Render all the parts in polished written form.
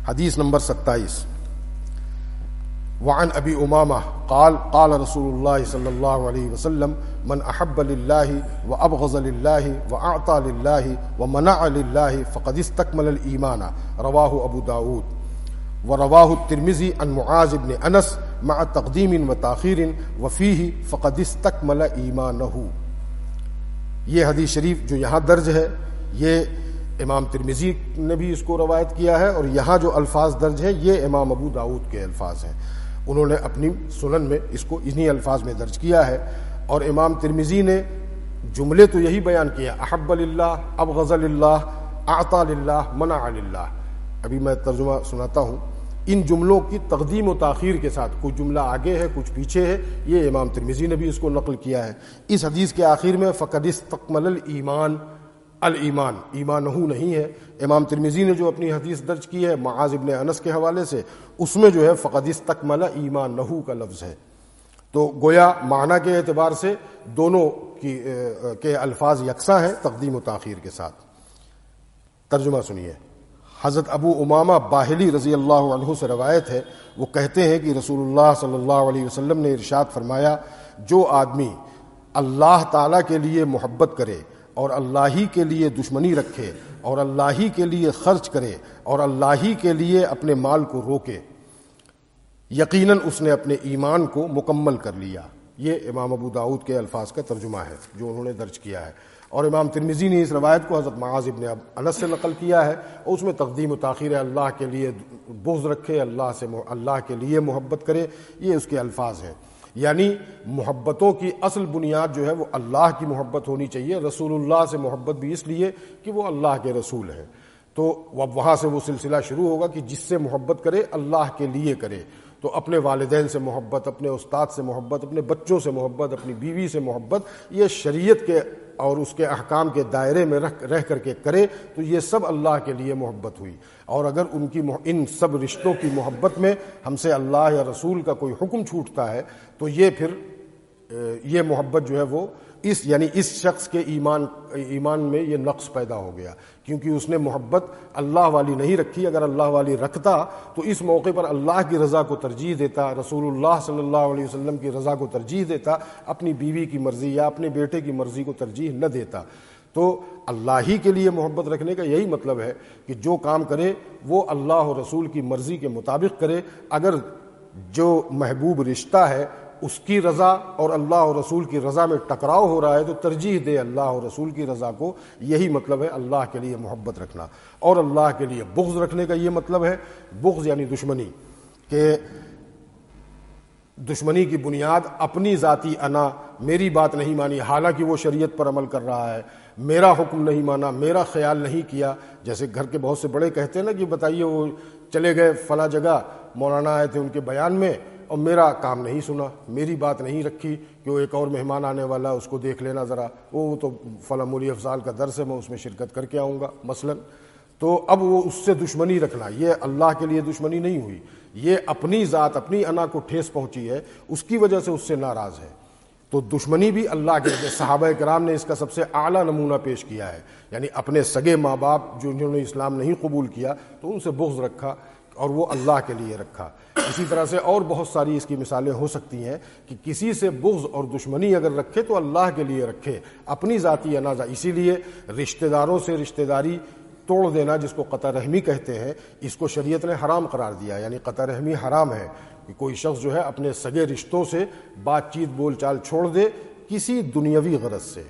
حدیث نمبر 27. وعن ابی امامہ قال قال رسول اللہ صلی اللہ علیہ وسلم من احب للہ وابغض للہ واعطى للہ ومنع للہ فقد استکمل الایمان. رواہ ابو داود ورواہ الترمذی عن معاذ بن انس مع تقدیم وتاخیر وفیہ فقد استکمل ایمانہ. یہ حدیث شریف جو یہاں درج ہے یہ امام ترمذی نے بھی اس کو روایت کیا ہے، اور یہاں جو الفاظ درج ہیں یہ امام ابو داؤد کے الفاظ ہیں. انہوں نے اپنی سنن میں اس کو انہی الفاظ میں درج کیا ہے، اور امام ترمذی نے جملے تو یہی بیان کیے: احب للہ، ابغض للہ، اعطى للہ، منع للہ. ابھی میں ترجمہ سناتا ہوں. ان جملوں کی تقدیم و تاخیر کے ساتھ، کچھ جملہ آگے ہے کچھ پیچھے ہے، یہ امام ترمذی نے بھی اس کو نقل کیا ہے. اس حدیث کے آخر میں فقد استکمل الایمان، الایمان ایمانہ نہیں ہے. امام ترمذی نے جو اپنی حدیث درج کی ہے معاذ ابن انس کے حوالے سے، اس میں جو ہے فقد استکمل ایمانہ کا لفظ ہے. تو گویا معنی کے اعتبار سے دونوں کے الفاظ یکساں ہیں تقدیم و تاخیر کے ساتھ. ترجمہ سنیے. حضرت ابو امامہ باہلی رضی اللہ عنہ سے روایت ہے، وہ کہتے ہیں کہ رسول اللہ صلی اللہ علیہ وسلم نے ارشاد فرمایا: جو آدمی اللہ تعالیٰ کے لیے محبت کرے اور اللہ ہی کے لیے دشمنی رکھے اور اللہ ہی کے لیے خرچ کرے اور اللہ ہی کے لیے اپنے مال کو روکے، یقیناً اس نے اپنے ایمان کو مکمل کر لیا. یہ امام ابو داؤد کے الفاظ کا ترجمہ ہے جو انہوں نے درج کیا ہے. اور امام ترمذی نے اس روایت کو حضرت معاذ ابن انس سے نقل کیا ہے، اور اس میں تقدیم و تاخیر اللہ کے لیے بغض رکھے، اللہ کے لیے محبت کرے، یہ اس کے الفاظ ہیں. یعنی محبتوں کی اصل بنیاد جو ہے وہ اللہ کی محبت ہونی چاہیے. رسول اللہ سے محبت بھی اس لیے کہ وہ اللہ کے رسول ہیں. تو اب وہاں سے وہ سلسلہ شروع ہوگا کہ جس سے محبت کرے اللہ کے لیے کرے. تو اپنے والدین سے محبت، اپنے استاد سے محبت، اپنے بچوں سے محبت، اپنی بیوی سے محبت، یہ شریعت کے اور اس کے احکام کے دائرے میں رہ کر کے کرے تو یہ سب اللہ کے لیے محبت ہوئی. اور اگر ان سب رشتوں کی محبت میں ہم سے اللہ یا رسول کا کوئی حکم چھوٹتا ہے تو یہ پھر یہ محبت جو ہے وہ اس شخص کے ایمان میں یہ نقص پیدا ہو گیا، کیونکہ اس نے محبت اللہ والی نہیں رکھی. اگر اللہ والی رکھتا تو اس موقع پر اللہ کی رضا کو ترجیح دیتا، رسول اللہ صلی اللہ علیہ وسلم کی رضا کو ترجیح دیتا، اپنی بیوی کی مرضی یا اپنے بیٹے کی مرضی کو ترجیح نہ دیتا. تو اللہ ہی کے لیے محبت رکھنے کا یہی مطلب ہے کہ جو کام کرے وہ اللہ اور رسول کی مرضی کے مطابق کرے. اگر جو محبوب رشتہ ہے اس کی رضا اور اللہ اور رسول کی رضا میں ٹکراؤ ہو رہا ہے تو ترجیح دے اللہ اور رسول کی رضا کو. یہی مطلب ہے اللہ کے لیے محبت رکھنا. اور اللہ کے لیے بغض رکھنے کا یہ مطلب ہے، بغض یعنی دشمنی، کہ دشمنی کی بنیاد اپنی ذاتی انا، میری بات نہیں مانی حالانکہ وہ شریعت پر عمل کر رہا ہے، میرا حکم نہیں مانا، میرا خیال نہیں کیا. جیسے گھر کے بہت سے بڑے کہتے ہیں نا کہ بتائیے وہ چلے گئے فلاں جگہ، مولانا آئے تھے ان کے بیان میں اور میرا کام نہیں سنا، میری بات نہیں رکھی کہ وہ ایک اور مہمان آنے والا اس کو دیکھ لینا ذرا، وہ تو فلاں مولی افضال کا درس ہے میں اس میں شرکت کر کے آؤں گا مثلا. تو اب وہ اس سے دشمنی رکھنا، یہ اللہ کے لیے دشمنی نہیں ہوئی، یہ اپنی ذات اپنی انا کو ٹھیس پہنچی ہے، اس کی وجہ سے اس سے ناراض ہے. تو دشمنی بھی اللہ کے لیے. صحابہ کرام نے اس کا سب سے اعلیٰ نمونہ پیش کیا ہے. یعنی اپنے سگے ماں باپ جنہوں نے اسلام نہیں قبول کیا تو ان سے بغض رکھا اور وہ اللہ کے لیے رکھا. اسی طرح سے اور بہت ساری اس کی مثالیں ہو سکتی ہیں کہ کسی سے بغض اور دشمنی اگر رکھے تو اللہ کے لیے رکھے، اپنی ذاتی انازہ. اسی لیے رشتہ داروں سے رشتہ داری توڑ دینا، جس کو قطع رحمی کہتے ہیں، اس کو شریعت نے حرام قرار دیا. یعنی قطع رحمی حرام ہے کہ کوئی شخص جو ہے اپنے سگے رشتوں سے بات چیت بول چال چھوڑ دے کسی دنیاوی غرض سے.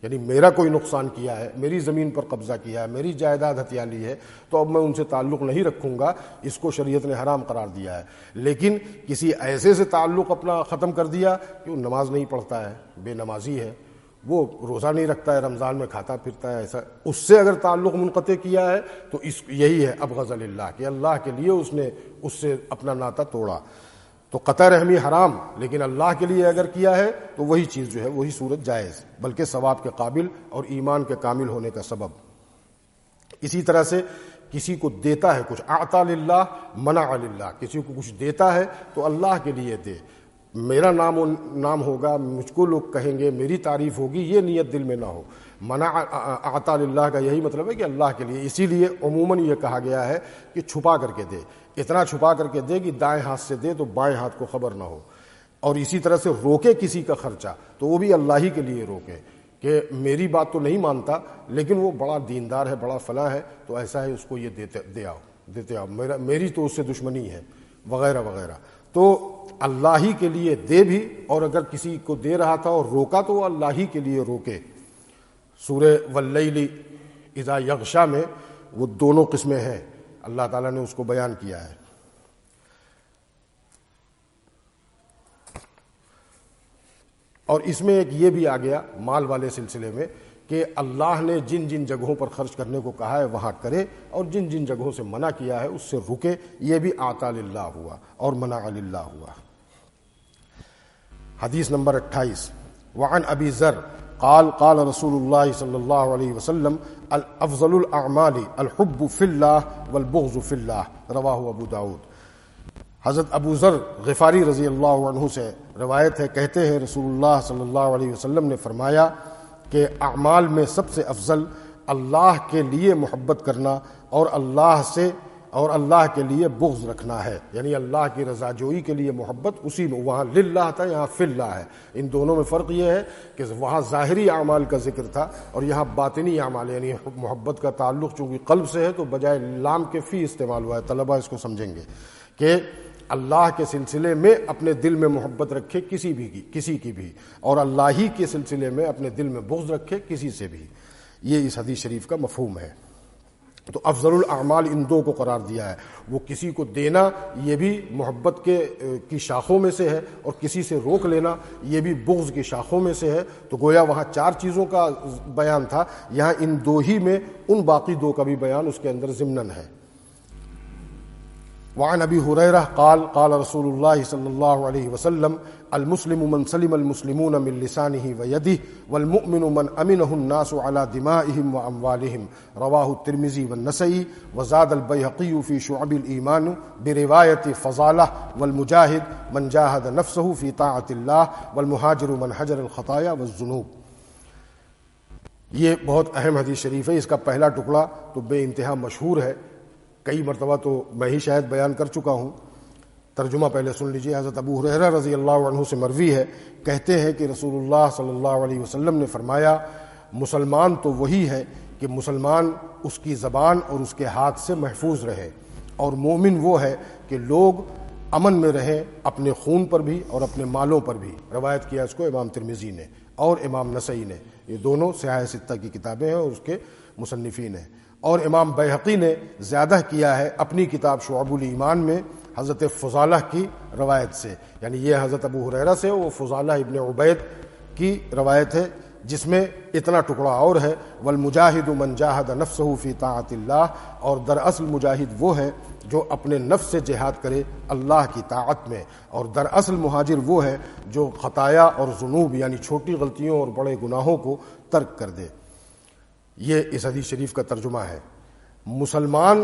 یعنی میرا کوئی نقصان کیا ہے، میری زمین پر قبضہ کیا ہے، میری جائیداد ہتھیا لی ہے تو اب میں ان سے تعلق نہیں رکھوں گا، اس کو شریعت نے حرام قرار دیا ہے. لیکن کسی ایسے سے تعلق اپنا ختم کر دیا کہ وہ نماز نہیں پڑھتا ہے، بے نمازی ہے، وہ روزہ نہیں رکھتا ہے، رمضان میں کھاتا پھرتا ہے، ایسا اس سے اگر تعلق منقطع کیا ہے تو یہی ہے ابغض للہ، کہ اللہ کے لیے اس نے اس سے اپنا ناطہ توڑا. تو قطع رحمی حرام، لیکن اللہ کے لیے اگر کیا ہے تو وہی چیز جو ہے وہی صورت جائز، بلکہ ثواب کے قابل اور ایمان کے کامل ہونے کا سبب. اسی طرح سے کسی کو دیتا ہے کچھ، اعطى للہ منع للہ، کسی کو کچھ دیتا ہے تو اللہ کے لیے دے. میرا نام ہوگا، مجھ کو لوگ کہیں گے، میری تعریف ہوگی، یہ نیت دل میں نہ ہو۔ منع اعطا للہ کا یہی مطلب ہے کہ اللہ کے لیے، اسی لیے عموماً یہ کہا گیا ہے کہ چھپا کر کے دے، اتنا چھپا کر کے دے کہ دائیں ہاتھ سے دے تو بائیں ہاتھ کو خبر نہ ہو، اور اسی طرح سے روکے کسی کا خرچہ تو وہ بھی اللہ ہی کے لیے روکے کہ میری بات تو نہیں مانتا لیکن وہ بڑا دیندار ہے، بڑا فلاں ہے، تو ایسا ہے اس کو یہ دیتے آؤ، میری تو اس سے دشمنی ہے وغیرہ وغیرہ۔ تو اللہ ہی کے لیے دے بھی، اور اگر کسی کو دے رہا تھا اور روکا تو وہ اللہ ہی کے لیے روکے۔ سورہ واللیل اذا یغشا میں وہ دونوں قسمیں ہیں، اللہ تعالیٰ نے اس کو بیان کیا ہے۔ اور اس میں ایک یہ بھی آ گیا مال والے سلسلے میں کہ اللہ نے جن جن جگہوں پر خرچ کرنے کو کہا ہے وہاں کرے، اور جن جن جگہوں سے منع کیا ہے اس سے رکے، یہ بھی اعطا للہ ہوا اور منع للہ ہوا۔ حدیث نمبر 28، وعن ابی ذر قال قال رسول اللہ صلی اللہ علیہ وسلم افضل الاعمال الحب فی اللہ والبغض فی اللہ، رواہ ابو داؤد۔ حضرت ابو ذر غفاری رضی اللہ عنہ سے روایت ہے، کہتے ہیں رسول اللہ صلی اللہ علیہ وسلم نے فرمایا کہ اعمال میں سب سے افضل اللہ کے لیے محبت کرنا اور اللہ کے لیے بغض رکھنا ہے، یعنی اللہ کی رضا جوئی کے لیے محبت، اسی میں وہاں للہ تھا، یہاں فی اللہ ہے۔ ان دونوں میں فرق یہ ہے کہ وہاں ظاہری اعمال کا ذکر تھا اور یہاں باطنی اعمال، یعنی محبت کا تعلق چونکہ قلب سے ہے تو بجائے لام کے فی استعمال ہوا ہے۔ طلبہ اس کو سمجھیں گے کہ اللہ کے سلسلے میں اپنے دل میں محبت رکھے کسی کی بھی، اور اللہ ہی کے سلسلے میں اپنے دل میں بغض رکھے کسی سے بھی، یہ اس حدیث شریف کا مفہوم ہے۔ تو افضل الاعمال ان دو کو قرار دیا ہے، وہ کسی کو دینا یہ بھی محبت کی شاخوں میں سے ہے، اور کسی سے روک لینا یہ بھی بغض کی شاخوں میں سے ہے۔ تو گویا وہاں 4 چیزوں کا بیان تھا، یہاں ان 2 ہی میں ان باقی 2 کا بھی بیان اس کے اندر ضمناً ہے۔ وعن ابی ہریرہ قال قال رسول اللہ صلی اللہ علیہ وسلم المسلم من سلم المسلمون من لسانه ويده والمؤمن من امنه الناس على دمائهم واموالهم، رواہ الترمذی والنسائی، وزاد البیہقی فی شعب الایمان بروایت فضالہ، والمجاہد من جاہد نفسه فی طاعت اللہ، والمہاجر من حجر الخطایا والذنوب۔ یہ بہت اہم حدیث شریف ہے، اس کا پہلا ٹکڑا تو بے انتہا مشہور ہے، کئی مرتبہ تو میں ہی شاید بیان کر چکا ہوں۔ ترجمہ پہلے سن لیجیے۔ حضرت ابو ہریرہ رضی اللہ عنہ سے مروی ہے، کہتے ہیں کہ رسول اللہ صلی اللہ علیہ وسلم نے فرمایا، مسلمان تو وہی ہے کہ مسلمان اس کی زبان اور اس کے ہاتھ سے محفوظ رہے، اور مومن وہ ہے کہ لوگ امن میں رہیں اپنے خون پر بھی اور اپنے مالوں پر بھی۔ روایت کیا اس کو امام ترمذی نے اور امام نسائی نے، یہ دونوں سیاہ ستہ کی کتابیں ہیں اور اس کے مصنفین ہیں۔ اور امام بیہقی نے زیادہ کیا ہے اپنی کتاب شعب الایمان میں حضرت فضالہ کی روایت سے، یعنی یہ حضرت ابو ہریرہ سے، وہ فضالہ ابن عبید کی روایت ہے جس میں اتنا ٹکڑا اور ہے، والمجاہد من جاہد نفسہ فی طاعت اللہ، اور دراصل مجاہد وہ ہے جو اپنے نفس سے جہاد کرے اللہ کی طاعت میں، اور دراصل مہاجر وہ ہے جو خطایا اور ذنوب یعنی چھوٹی غلطیوں اور بڑے گناہوں کو ترک کر دے۔ یہ اس حدیث شریف کا ترجمہ ہے۔ مسلمان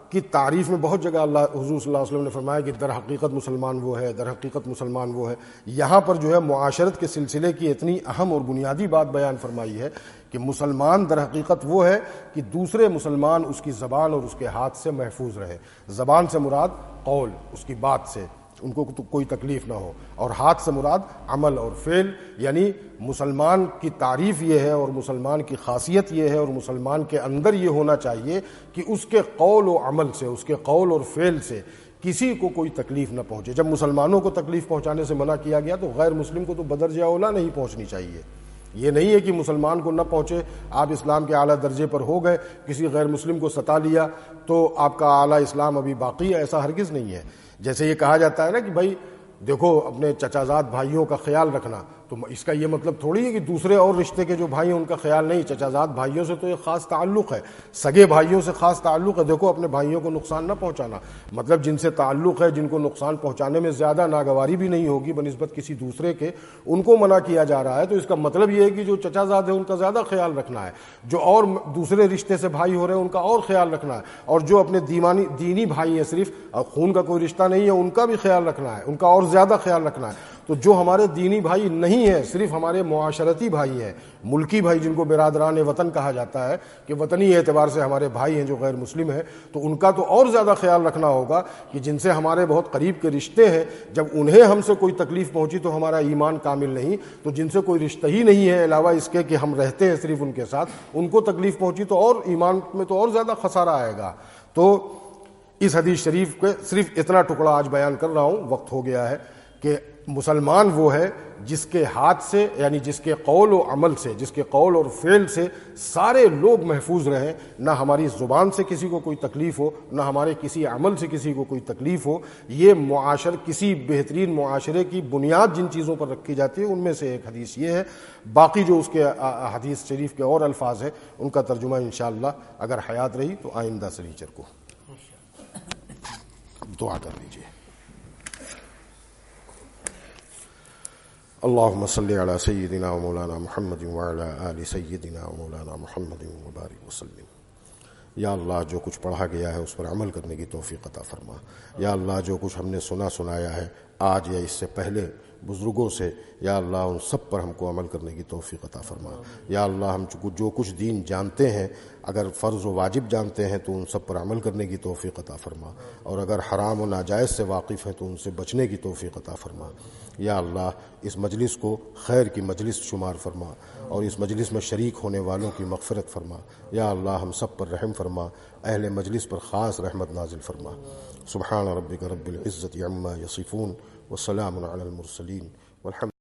کی تعریف میں بہت جگہ اللہ حضور صلی اللہ علیہ وسلم نے فرمایا کہ در حقیقت مسلمان وہ ہے، در حقیقت مسلمان وہ ہے۔ یہاں پر جو ہے معاشرت کے سلسلے کی اتنی اہم اور بنیادی بات بیان فرمائی ہے کہ مسلمان در حقیقت وہ ہے کہ دوسرے مسلمان اس کی زبان اور اس کے ہاتھ سے محفوظ رہے۔ زبان سے مراد قول، اس کی بات سے ان کو کوئی تکلیف نہ ہو، اور ہاتھ سے مراد عمل اور فعل، یعنی مسلمان کی تعریف یہ ہے اور مسلمان کی خاصیت یہ ہے اور مسلمان کے اندر یہ ہونا چاہیے کہ اس کے قول و عمل سے، اس کے قول اور فعل سے کسی کو کوئی تکلیف نہ پہنچے۔ جب مسلمانوں کو تکلیف پہنچانے سے منع کیا گیا تو غیر مسلم کو تو بدرجہ اولیٰ نہیں پہنچنی چاہیے۔ یہ نہیں ہے کہ مسلمان کو نہ پہنچے، آپ اسلام کے اعلیٰ درجے پر ہو گئے، کسی غیر مسلم کو ستا لیا تو آپ کا اعلیٰ اسلام ابھی باقی ہے، ایسا ہرگز نہیں ہے۔ جیسے یہ کہا جاتا ہے نا کہ بھائی دیکھو اپنے چچا زاد بھائیوں کا خیال رکھنا، تو اس کا یہ مطلب تھوڑی ہے کہ دوسرے اور رشتے کے جو بھائی ہیں ان کا خیال نہیں۔ چچا زاد بھائیوں سے تو ایک خاص تعلق ہے، سگے بھائیوں سے خاص تعلق ہے، دیکھو اپنے بھائیوں کو نقصان نہ پہنچانا، مطلب جن سے تعلق ہے، جن کو نقصان پہنچانے میں زیادہ ناگواری بھی نہیں ہوگی بنسبت کسی دوسرے کے، ان کو منع کیا جا رہا ہے۔ تو اس کا مطلب یہ ہے کہ جو چچا زاد ہے ان کا زیادہ خیال رکھنا ہے، جو اور دوسرے رشتے سے بھائی ہو رہے ہیں ان کا اور خیال رکھنا ہے، اور جو اپنے دینی بھائی ہیں صرف خون کا کوئی رشتہ نہیں ہے ان کا بھی خیال رکھنا ہے، ان کا اور زیادہ خیال رکھنا ہے۔ تو جو ہمارے دینی بھائی نہیں ہیں، صرف ہمارے معاشرتی بھائی ہیں، ملکی بھائی جن کو برادران وطن کہا جاتا ہے کہ وطنی اعتبار سے ہمارے بھائی ہیں جو غیر مسلم ہیں، تو ان کا تو اور زیادہ خیال رکھنا ہوگا کہ جن سے ہمارے بہت قریب کے رشتے ہیں، جب انہیں ہم سے کوئی تکلیف پہنچی تو ہمارا ایمان کامل نہیں، تو جن سے کوئی رشتہ ہی نہیں ہے علاوہ اس کے کہ ہم رہتے ہیں صرف ان کے ساتھ، ان کو تکلیف پہنچی تو اور ایمان میں تو اور زیادہ خسارہ آئے گا۔ تو اس حدیث شریف کے صرف اتنا ٹکڑا آج بیان کر رہا ہوں، وقت ہو گیا ہے، کہ مسلمان وہ ہے جس کے ہاتھ سے، یعنی جس کے قول و عمل سے، جس کے قول اور فعل سے سارے لوگ محفوظ رہیں، نہ ہماری زبان سے کسی کو کوئی تکلیف ہو، نہ ہمارے کسی عمل سے کسی کو کوئی تکلیف ہو۔ یہ کسی بہترین معاشرے کی بنیاد جن چیزوں پر رکھی جاتی ہے ان میں سے ایک حدیث یہ ہے۔ باقی جو اس کے حدیث شریف کے اور الفاظ ہیں ان کا ترجمہ انشاءاللہ اگر حیات رہی تو آئندہ سنیچر کو دعا کر لیجیے۔ اللہم صلی علی سیدنا و مولانا محمد وعلی آل سیدنا و مولانا محمد وبارک وسلم۔ یا اللہ جو کچھ پڑھا گیا ہے اس پر عمل کرنے کی توفیق عطا فرما۔ یا اللہ جو کچھ ہم نے سنایا ہے آج یا اس سے پہلے بزرگوں سے، یا اللہ ان سب پر ہم کو عمل کرنے کی توفیق عطا فرما۔ یا اللہ ہم جو کچھ دین جانتے ہیں، اگر فرض و واجب جانتے ہیں تو ان سب پر عمل کرنے کی توفیق عطا فرما، اور اگر حرام و ناجائز سے واقف ہیں تو ان سے بچنے کی توفیق عطا فرما۔ یا اللہ اس مجلس کو خیر کی مجلس شمار فرما، اور اس مجلس میں شریک ہونے والوں کی مغفرت فرما۔ یا اللہ ہم سب پر رحم فرما، اہل مجلس پر خاص رحمت نازل فرما۔ سبحان ربک رب العزت عما یصفون وسلام علی المرسلین والحمد